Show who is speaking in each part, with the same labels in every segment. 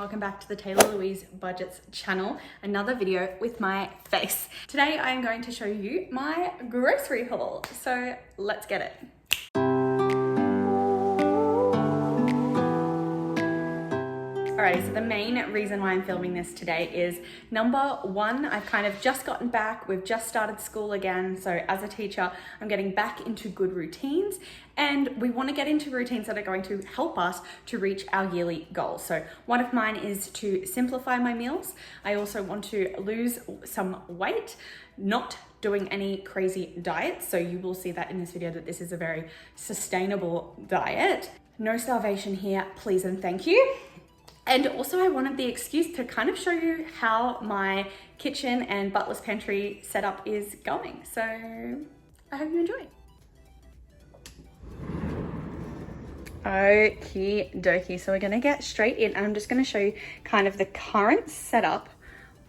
Speaker 1: welcome back to the Taylah Louise Budgets channel. Another video with my face. Today I am going to show you my grocery haul. So let's get it. Alrighty, so the main reason why I'm filming this today is number one, I've kind of just gotten back. We've just started school again. So as a teacher, I'm getting back into good routines, and we want to get into routines that are going to help us to reach our yearly goals. So one of mine is to simplify my meals. I also want to lose some weight, not doing any crazy diets. So you will see that in this video that this is a very sustainable diet. No starvation here, please and thank you. And also I wanted the excuse to kind of show you how my kitchen and butler's pantry setup is going. So I hope you enjoy. Okie dokie, so we're gonna get straight in, and I'm just gonna show you kind of the current setup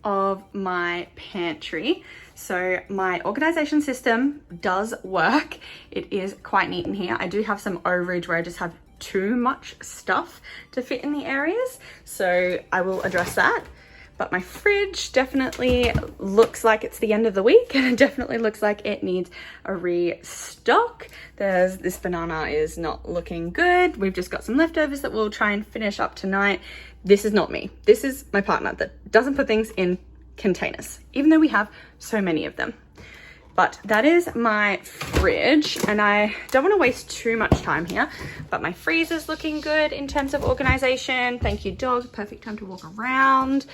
Speaker 1: of my pantry. So my organization system does work. It is quite neat in here. I do have some overage where I just have too much stuff to fit in the areas, so I will address that. But my fridge definitely looks like it's the end of the week, and it definitely looks like it needs a restock. This banana is not looking good. We've just got some leftovers that we'll try and finish up tonight. This is not me. This is my partner that doesn't put things in containers, even though we have so many of them. But that is my fridge, and I don't want to waste too much time here, but my freezer's looking good in terms of organization. Thank you, dog. Perfect time to walk around.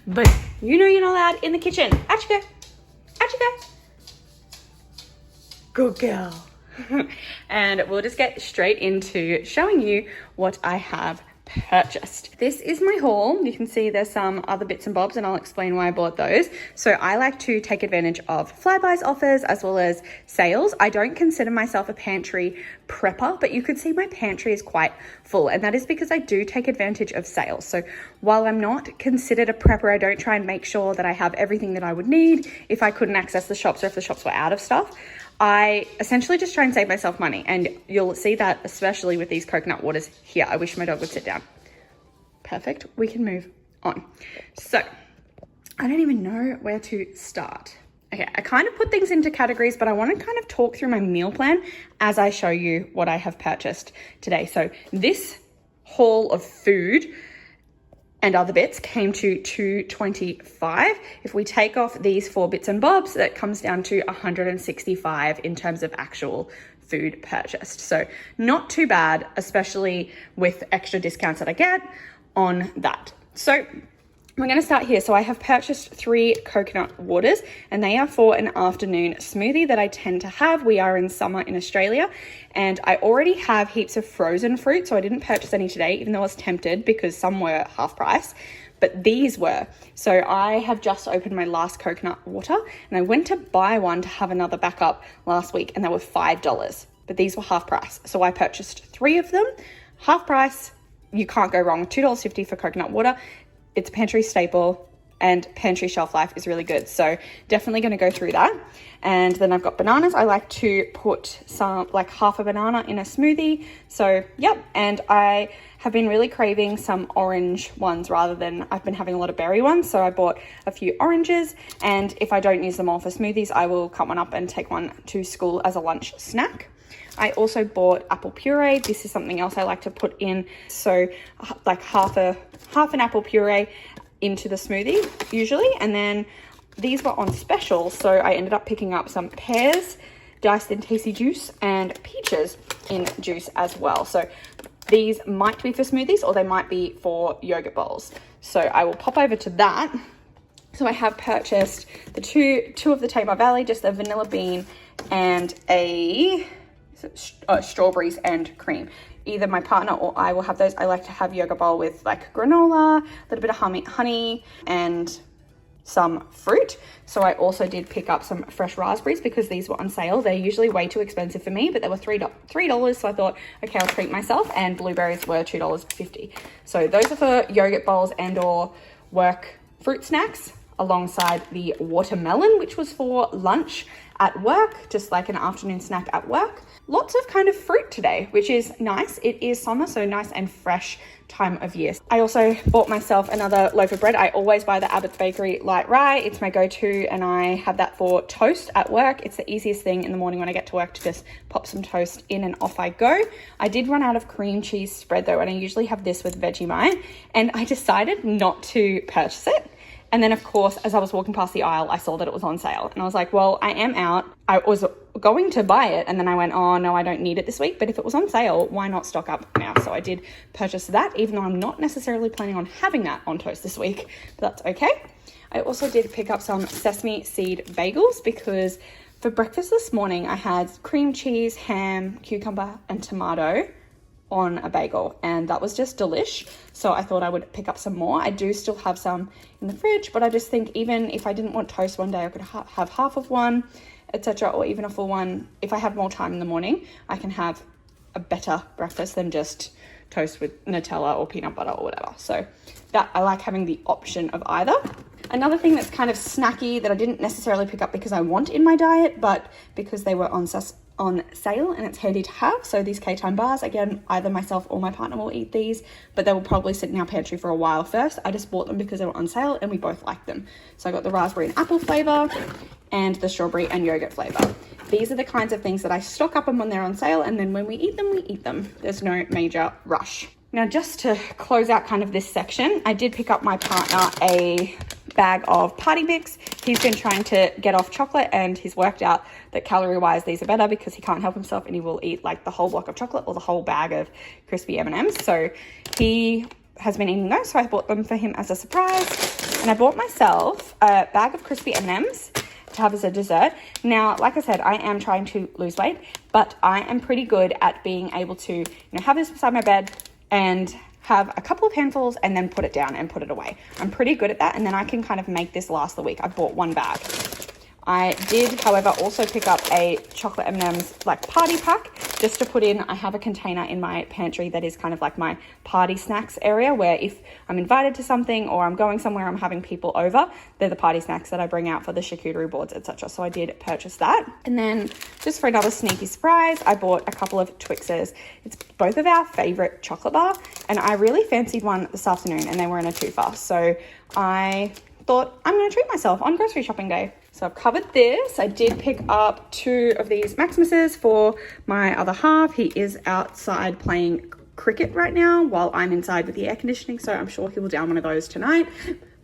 Speaker 1: But you know you're not allowed in the kitchen. Out you go. Out you go. Good girl. And we'll just get straight into showing you what I have purchased. This is my haul. You can see there's some other bits and bobs, and I'll explain why I bought those. So I like to take advantage of Flybuys offers as well as sales. I don't consider myself a pantry prepper, but you could see my pantry is quite full, and that is because I do take advantage of sales. So while I'm not considered a prepper, I don't try and make sure that I have everything that I would need if I couldn't access the shops or if the shops were out of stuff. I essentially just try and save myself money, and you'll see that especially with these coconut waters here. I wish my dog would sit down. Perfect, we can move on. So I don't even know where to start. Okay, I kind of put things into categories, but I want to kind of talk through my meal plan as I show you what I have purchased today. So this haul of food and other bits came to $225. If we take off these 4 bits and bobs, that comes down to $165 in terms of actual food purchased. So not too bad, especially with extra discounts that I get on that. So we're going to start here. So I have purchased 3 coconut waters, and they are for an afternoon smoothie that I tend to have. We are in summer in Australia, and I already have heaps of frozen fruit, so I didn't purchase any today, even though I was tempted because some were half price, but these were. So I have just opened my last coconut water, and I went to buy one to have another backup last week, and they were $5, but these were half price. So I purchased 3 of them, half price. You can't go wrong. $2.50 for coconut water. It's a pantry staple, and pantry shelf life is really good. So definitely going to go through that. And then I've got bananas. I like to put some, like half a banana in a smoothie. So yep. And I have been really craving some orange ones rather than, I've been having a lot of berry ones. So I bought a few oranges, and if I don't use them all for smoothies, I will cut one up and take one to school as a lunch snack. I also bought apple puree. This is something else I like to put in. So like half an apple puree into the smoothie usually. And then these were on special, so I ended up picking up some pears diced in tasty juice and peaches in juice as well. So these might be for smoothies, or they might be for yogurt bowls. So I will pop over to that. So I have purchased the two of the Tamar Valley, just a vanilla bean and a strawberries and cream. Either my partner or I will have those. I like to have yogurt bowl with like granola, a little bit of honey and some fruit. So I also did pick up some fresh raspberries because these were on sale. They're usually way too expensive for me, but they were $3. So I thought, okay, I'll treat myself. And blueberries were $2.50. So those are for yogurt bowls and or work fruit snacks. alongside the watermelon, which was for lunch at work, just like an afternoon snack at work. Lots of kind of fruit today, which is nice. It is summer, so nice and fresh time of year. I also bought myself another loaf of bread. I always buy the Abbott's Bakery light rye. It's my go-to, and I have that for toast at work. It's the easiest thing in the morning when I get to work to just pop some toast in and off I go. I did run out of cream cheese spread though, and I usually have this with Vegemite, and I decided not to purchase it. And then, of course, as I was walking past the aisle, I saw that it was on sale. And I was like, well, I am out. I was going to buy it. And then I went, oh, no, I don't need it this week. But if it was on sale, why not stock up now? So I did purchase that, even though I'm not necessarily planning on having that on toast this week. But that's okay. I also did pick up some sesame seed bagels because for breakfast this morning, I had cream cheese, ham, cucumber, and tomato on a bagel, and that was just delish. So I thought I would pick up some more. I do still have some in the fridge, but I just think even if I didn't want toast one day, I could have half of one, etc., or even a full one. If I have more time in the morning, I can have a better breakfast than just toast with Nutella or peanut butter or whatever. So that, I like having the option of either. Another thing that's kind of snacky that I didn't necessarily pick up because I want in my diet, but because they were on sale and it's handy to have. So these K-Time bars, again, either myself or my partner will eat these, but they will probably sit in our pantry for a while first. I just bought them because they were on sale and we both liked them. So I got the raspberry and apple flavor and the strawberry and yogurt flavor. These are the kinds of things that I stock up on when they're on sale, and then when we eat them, we eat them. There's no major rush. Now, just to close out kind of this section, I did pick up my partner a bag of party mix. He's been trying to get off chocolate, and he's worked out that calorie-wise these are better because he can't help himself and he will eat like the whole block of chocolate or the whole bag of crispy M&Ms. So he has been eating those, so I bought them for him as a surprise. And I bought myself a bag of crispy M&Ms to have as a dessert. Now, like I said, I am trying to lose weight, but I am pretty good at being able to, have this beside my bed and have a couple of handfuls and then put it down and put it away. I'm pretty good at that, and then I can kind of make this last the week. I bought one bag. I did, however, also pick up a chocolate M&Ms like party pack just to put in. I have a container in my pantry that is kind of like my party snacks area, where if I'm invited to something or I'm going somewhere, I'm having people over, they're the party snacks that I bring out for the charcuterie boards, etc. So I did purchase that. And then just for another sneaky surprise, I bought a couple of Twixes. It's both of our favorite chocolate bar, and I really fancied one this afternoon and they were in a twofer. So I thought I'm going to treat myself on grocery shopping day. So I've covered this. I did pick up 2 of these Maximuses for my other half. He is outside playing cricket right now while I'm inside with the air conditioning, so I'm sure he will down one of those tonight.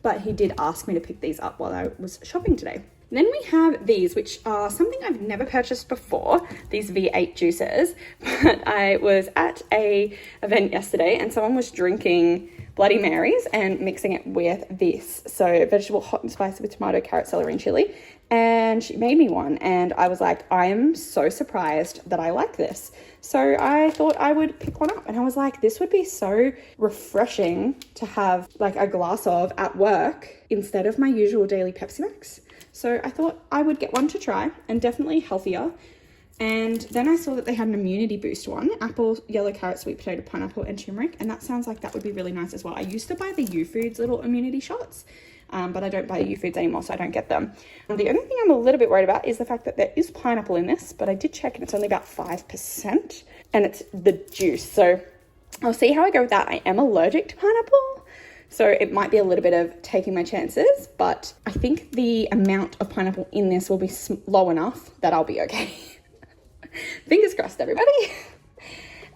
Speaker 1: But he did ask me to pick these up while I was shopping today. Then we have these, which are something I've never purchased before, these V8 juices. But I was at a event yesterday and someone was drinking Bloody Marys and mixing it with this. So vegetable hot and spicy with tomato, carrot, celery, and chili. And she made me one, and I was like, I am so surprised that I like this. So I thought I would pick one up, and I was like, this would be so refreshing to have like a glass of at work instead of my usual daily Pepsi Max. So I thought I would get one to try, and definitely healthier. And then I saw that they had an immunity boost one, apple, yellow carrot, sweet potato, pineapple, and turmeric. And that sounds like that would be really nice as well. I used to buy the U-Foods little immunity shots, but I don't buy U-Foods anymore, so I don't get them. And the only thing I'm a little bit worried about is the fact that there is pineapple in this, but I did check and it's only about 5%, and it's the juice. So I'll see how I go with that. I am allergic to pineapple, so it might be a little bit of taking my chances, but I think the amount of pineapple in this will be low enough that I'll be okay. Fingers crossed, everybody.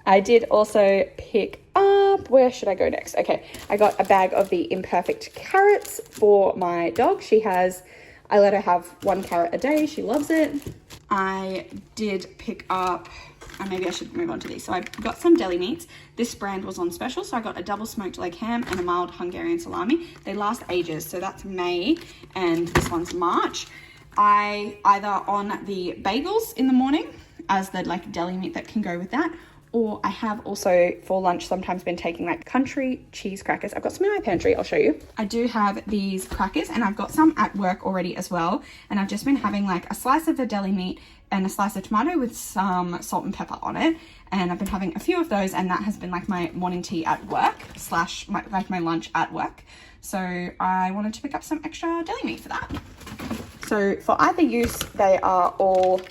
Speaker 1: I did also pick up, where should I go next? Okay, I got a bag of the imperfect carrots for my dog. I let her have 1 carrot a day. She loves it. I did pick up, and maybe I should move on to these. So I got some deli meats. This brand was on special, so I got a double smoked leg ham and a mild Hungarian salami. They last ages, so that's May, and this one's March. I either on the bagels in the morning as the like deli meat that can go with that, Or I have also for lunch sometimes been taking like country cheese crackers. I've got some in my pantry, I'll show you. I do have these crackers and I've got some at work already as well. And I've just been having like a slice of the deli meat and a slice of tomato with some salt and pepper on it. And I've been having a few of those, and that has been like my morning tea at work slash my lunch at work. So I wanted to pick up some extra deli meat for that. So for either use, they are all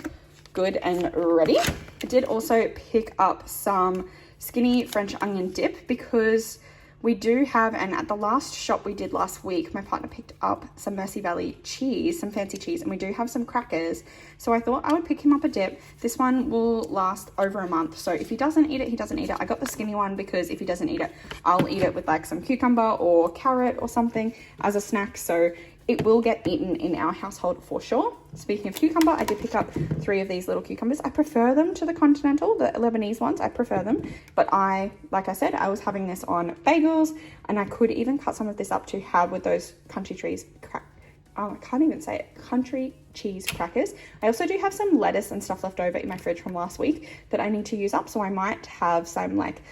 Speaker 1: good and ready. I did also pick up some skinny French onion dip because we do have, and at the last shop we did last week, my partner picked up some Mercy Valley cheese, some fancy cheese, and we do have some crackers. So I thought I would pick him up a dip. This one will last over a month. So if he doesn't eat it, he doesn't eat it. I got the skinny one because if he doesn't eat it, I'll eat it with like some cucumber or carrot or something as a snack. So it will get eaten in our household for sure. Speaking of cucumber, I did pick up 3 of these little cucumbers. I prefer them to the continental, the Lebanese ones. I prefer them. But like I said, I was having this on bagels, and I could even cut some of this up to have with those country cheese country cheese crackers. I also do have some lettuce and stuff left over in my fridge from last week that I need to use up. So I might have some like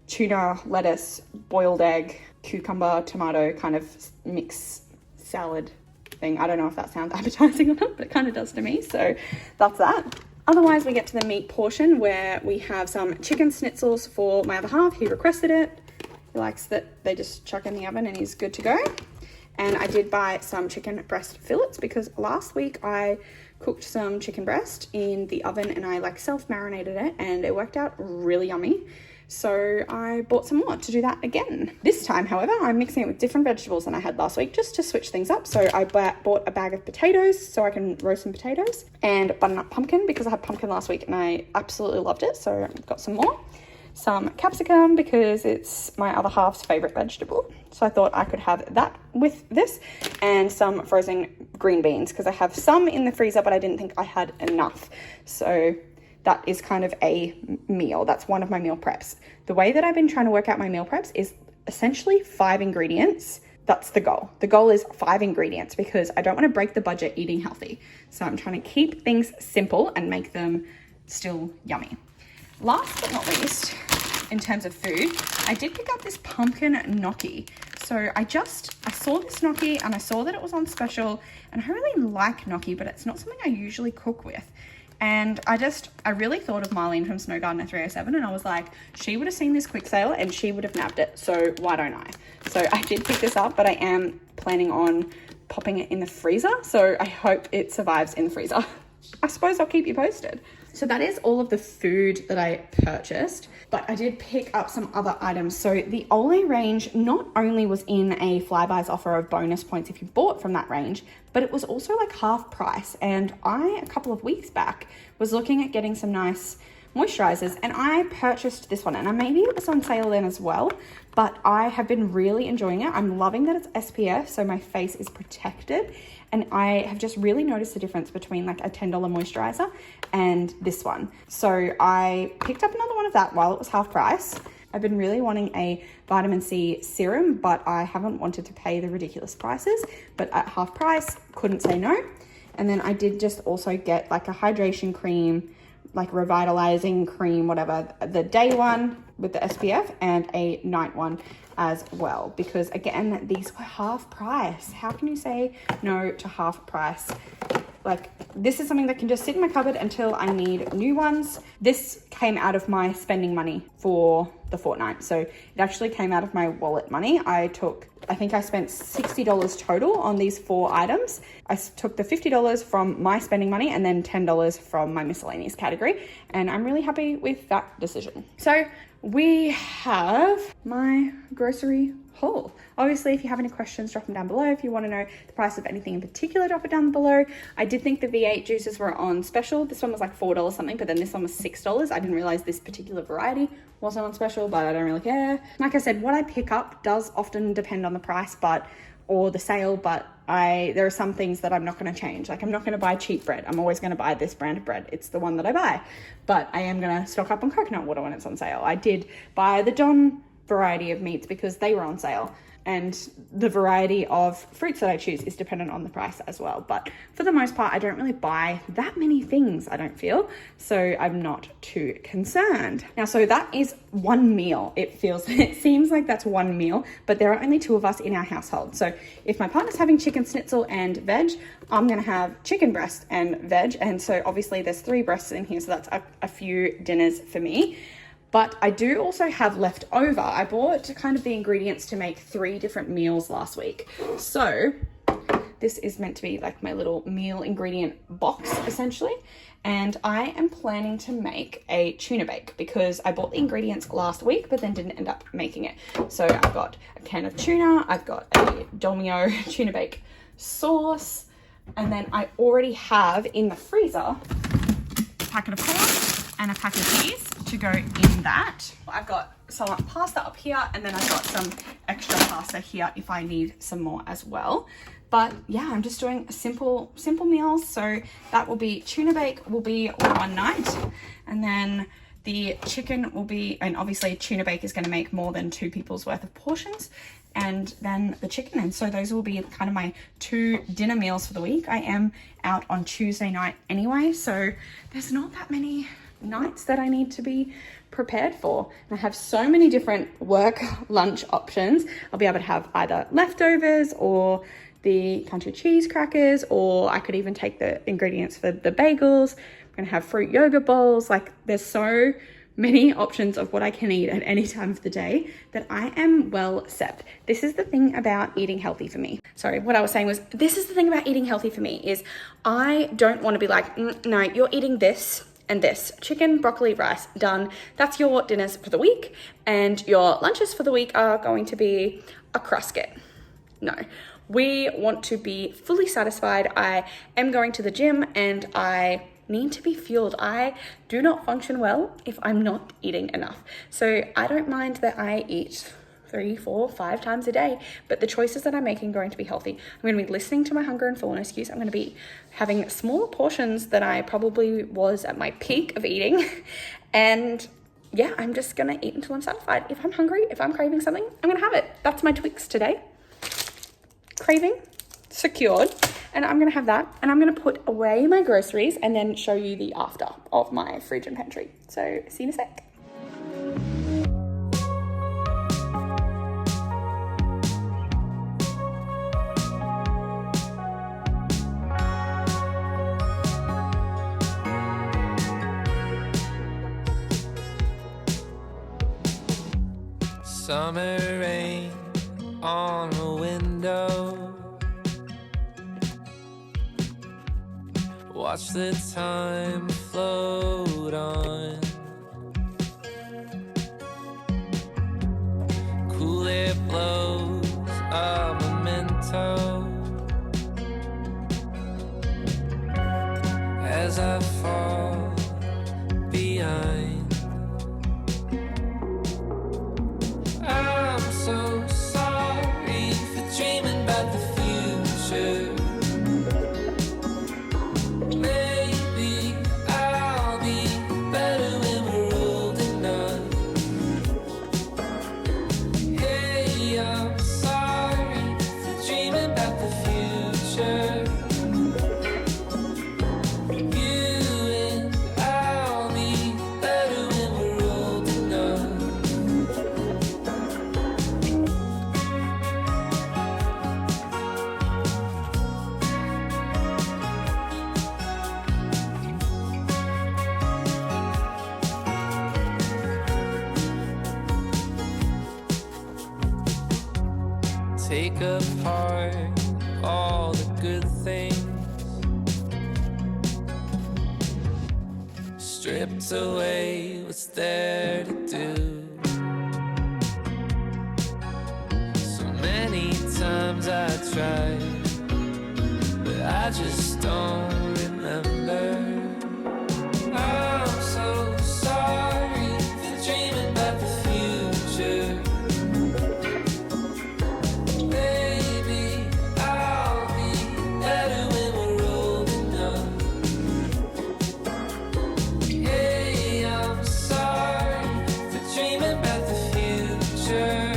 Speaker 1: tuna, lettuce, boiled egg, cucumber, tomato kind of mix salad thing. I don't know if that sounds appetizing or not, but it kind of does to me. So that's that. Otherwise, we get to the meat portion where we have some chicken schnitzels for my other half. He requested it. He likes that they just chuck in the oven and he's good to go. And I did buy some chicken breast fillets because last week I cooked some chicken breast in the oven and I like self-marinated it and it worked out really yummy. So I bought some more to do that again. This time, however, I'm mixing it with different vegetables than I had last week just to switch things up. So I bought a bag of potatoes so I can roast some potatoes, and butternut pumpkin because I had pumpkin last week and I absolutely loved it. So I've got some more. Some capsicum because it's my other half's favorite vegetable. So I thought I could have that with this, and some frozen green beans because I have some in the freezer, but I didn't think I had enough. So that is kind of a meal. That's one of my meal preps. The way that I've been trying to work out my meal preps is essentially 5 ingredients. That's the goal. The goal is 5 ingredients because I don't want to break the budget eating healthy. So I'm trying to keep things simple and make them still yummy. Last but not least, in terms of food, I did pick up this pumpkin gnocchi. So I saw this gnocchi and I saw that it was on special, and I really like gnocchi, but it's not something I usually cook with. And I really thought of Marlene from Snow Gardener 307, and I was like, she would have seen this quick sale and she would have nabbed it. So why don't I? So I did pick this up, but I am planning on popping it in the freezer. So I hope it survives in the freezer. I suppose I'll keep you posted. So that is all of the food that I purchased, but I did pick up some other items. So the Olay range not only was in a Flybuys offer of bonus points if you bought from that range, but it was also like half price. And I, a couple of weeks back, was looking at getting some nice moisturizers, and I purchased this one, and maybe it was on sale then as well, but I have been really enjoying it. I'm loving that it's SPF, so my face is protected, and I have just really noticed the difference between like a $10 moisturizer and this one. So I picked up another one of that while it was half price. I've been really wanting a vitamin C serum, but I haven't wanted to pay the ridiculous prices, but at half price, couldn't say no. And then I did just also get like a hydration cream, like revitalizing cream, whatever, the day one with the SPF and a night one as well, because again, these were half price. How can you say no to half price? Like, this is something that can just sit in my cupboard until I need new ones. This came out of my spending money for the fortnight. So it actually came out of my wallet money. I think I spent $60 total on these 4 items. I took the $50 from my spending money and then $10 from my miscellaneous category. And I'm really happy with that decision. So we have my grocery haul. Obviously, if you have any questions, drop them down below. If you want to know the price of anything in particular, drop it down below. I did think the V8 juices were on special. This one was like $4 something, but then this one was $6. I didn't realize this particular variety wasn't on special, but I don't really care. Like I said, what I pick up does often depend on the price or the sale, but there are some things that I'm not going to change. Like, I'm not going to buy cheap bread. I'm always going to buy this brand of bread. It's the one that I buy, but I am going to stock up on coconut water when it's on sale. I did buy the Don variety of meats because they were on sale. and the variety of fruits that I choose is dependent on the price as well. But for the most part, I don't really buy that many things, I don't feel, so I'm not too concerned. Now, so that is one meal. It seems like that's one meal, but there are only 2 of us in our household. So if my partner's having chicken schnitzel and veg, I'm gonna have chicken breast and veg. And so obviously there's 3 breasts in here, so that's a few dinners for me. But I do also have left over. I bought kind of the ingredients to make 3 different meals last week. So this is meant to be like my little meal ingredient box, essentially. And I am planning to make a tuna bake because I bought the ingredients last week, but then didn't end up making it. So I've got a can of tuna, I've got a Dolmio tuna bake sauce, and then I already have in the freezer a packet of corn and a packet of cheese to go in that. I've got some pasta up here, and then I've got some extra pasta here if I need some more as well. But yeah, I'm just doing a simple meals. So that will be tuna bake will be one night, and then the chicken will be, and obviously tuna bake is going to make more than 2 people's worth of portions, and then the chicken. And so those will be kind of my 2 dinner meals for the week. I am out on Tuesday night anyway, so there's not that many nights that I need to be prepared for. And I have so many different work lunch options. I'll be able to have either leftovers or the country cheese crackers, or I could even take the ingredients for the bagels. I'm gonna have fruit yogurt bowls. Like, there's so many options of what I can eat at any time of the day that I am well set. This is the thing about eating healthy for me. Sorry, what I was saying was, this is the thing about eating healthy for me is I don't want to be like, no, you're eating this and this. Chicken, broccoli, rice, done. That's your dinners for the week, and your lunches for the week are going to be a crusket. No. We want to be fully satisfied. I am going to the gym and I need to be fueled. I do not function well if I'm not eating enough. So I don't mind that I eat 3, 4, 5 times a day, but the choices that I'm making are going to be healthy. I'm going to be listening to my hunger and fullness cues. I'm going to be having smaller portions than I probably was at my peak of eating. And yeah, I'm just going to eat until I'm satisfied. If I'm hungry, if I'm craving something, I'm going to have it. That's my tweaks today. Craving secured, and I'm gonna have that, and I'm gonna put away my groceries and then show you the after of my fridge and pantry. So see you in a sec.
Speaker 2: Summer rain on the window, watch the time float on. Cool air blows a memento as I fall behind. I'm so sorry for dreaming about the future. Maybe I'll be better when we're old enough. Hey, I'm sorry for dreaming about the future. You and I'll be better when we're old enough. Take apart all the good things, stripped away what's there to do. So many times I tried, but I just don't remember. I'm so sorry for dreaming about the future. Maybe I'll be better when we're old enough. Hey, I'm sorry for dreaming about the future.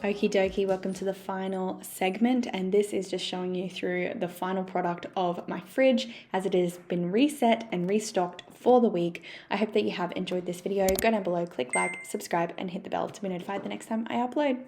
Speaker 1: Okie dokie, welcome to the final segment, and this is just showing you through the final product of my fridge as it has been reset and restocked for the week. I hope that you have enjoyed this video. Go down below, click like, subscribe, and hit the bell to be notified the next time I upload.